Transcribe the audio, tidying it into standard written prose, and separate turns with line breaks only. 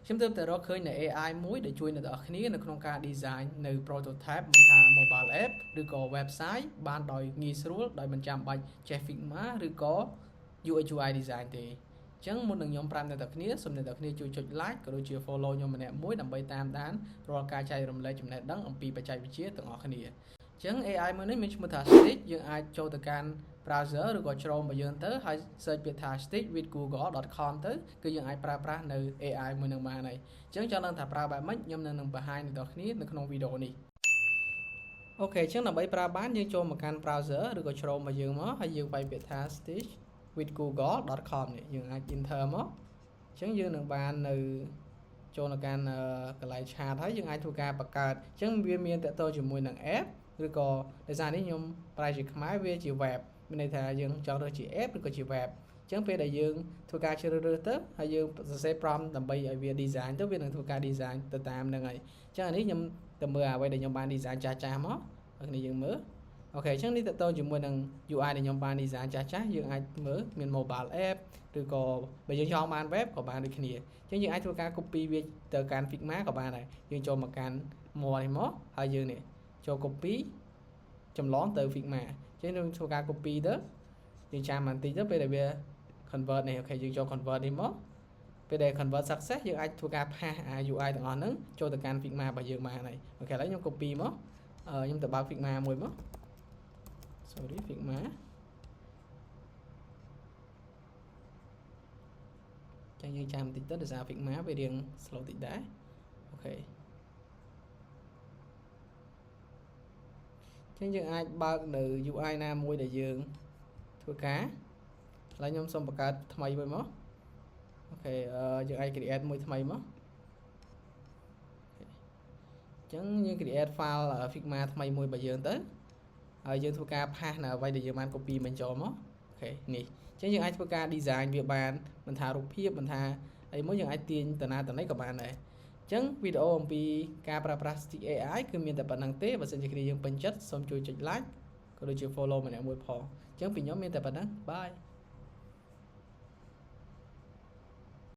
ខ្ញុំទើបតែរកឃើញនៅ AI មួយដែលជួយអ្នកទាំងអស់គ្នានៅក្នុងការ design នៅ prototype មិនថា mobile app ឬក៏ website បានដោយងាយស្រួលដោយមិនចាំបាច់ចេះ Figma ឬក៏ UI UI design ទេអញ្ចឹងមុននឹងខ្ញុំប្រាប់អ្នកទាំងអស់គ្នាសូមអ្នកទាំងអស់គ្នាជួយចុច like ក៏ដូចជា follow ខ្ញុំម្នាក់មួយដើម្បីតាមដានរាល់ការចែករំលែកចំណេះដឹងអំពីបច្ចេកវិទ្យាទាំងអស់គ្នាអញ្ចឹង AI មួយនេះមានឈ្មោះថា Stitch យើងអាចចូលទៅកាន់ browser ឬក៏ Chrome របស់យើងទៅហើយ search ពាក្យថា stitchwithgoogle.com ទៅគឺយើងអាចប្រើប្រាស់នៅ AI មួយនឹងបានហើយអញ្ចឹងចង់ដឹងថាប្រើបែបម៉េចខ្ញុំនឹងបង្ហាញអ្នកទាំងគ្នានៅក្នុងវីដេអូនេះអូខេអញ្ចឹងដើម្បីប្រើបានយើងចូលមកកាន់ browser ឬក៏ Chrome របស់យើងមកហើយយើងវាយពាក្យថា stitchwithgoogle.com នេះយើងអាច enter មកអញ្ចឹងយើងនឹងបាននៅចូលនៅកាន់កន្លែងឆាតហើយយើងអាចធ្វើការបង្កើតអញ្ចឹងវាមានតកតជាមួយនឹង app ឬក៏ដោយសារនេះខ្ញុំប្រែជាខ្មែរវាជា web មានន័យថាយើងចង់រើសជា app ឬក៏ជា web អញ្ចឹងពេលដែលយើងធ្វើការជ្រើសរើសទៅហើយយើងសរសេរ prompt ដើម្បីឲ្យវា design ទៅវានឹងធ្វើការ design ទៅតាមហ្នឹងហើយអញ្ចឹងអានេះខ្ញុំទៅមើលអ្វីដែលខ្ញុំបាន design ចាស់ៗមកហើយនេះយើងមើលអូខេអញ្ចឹងនេះតកតជាមួយនឹង UI ដែលខ្ញុំបាន design ចាស់ៗយើងអាចមើលមាន mobile app ឬក៏បើយើងចង់បាន web ក៏បានដូចគ្នាអញ្ចឹងយើងអាចធ្វើការ copy វាទៅកាន់ Figma ក៏បានដែរយើងចូលមកកាន់ more នេះមកហើយយើងនេះចូល copy ចម្លងទៅ Figma អញ្ចឹងយើងធ្វើការ copy ទៅយើងចាំបន្តិចទៅពេលដែលវា convert នេះអូខេយើងចូល convert នេះមកពេលដែល convert success យើងអាចធ្វើការផាស UI ទាំងអស់ហ្នឹងចូលទៅកាន់ Figma របស់យើងបានហើយអូខេឥឡូវខ្ញុំ copy មកខ្ញុំទៅបើក Figma មួយមក sorry Figma ចឹងយើងចាំបន្តិចទៅដោយសារ Figma វារៀង slow តិចដែរអូខេចឹងយើងអាចបើកនៅ UI ណាមួយដែលយើងធ្វើការឥឡូវខ្ញុំសូមបង្កើតថ្មីមួយមកអូខេយើងអាច create មួយថ្មីមកអញ្ចឹងយើង create file Figma ថ្មីមួយរបស់យើងទៅហើយយើងធ្វើការផាសនៅអ្វីដែលយើងបាន copy បញ្ចូលមកអូខេនេះអញ្ចឹងយើងអាចធ្វើការ design វាបានមិនថារូបភាពមិនថាអីមួយយើងអាចទាញតាណាតាណីក៏បានដែរអញ្ចឹងវីដេអូអំពីការប្រើប្រាស់ Stitch AI គឺមានតែប៉ុណ្្នឹងទេបើសិនជាគ្នាយើងពេញចិត្តសូមជួយចុច like ក៏ដូចជា follow ម្នាក់មួយផងអញ្ចឹងពីខ្ញុំមានតែប៉ុណ្្នឹងបាយ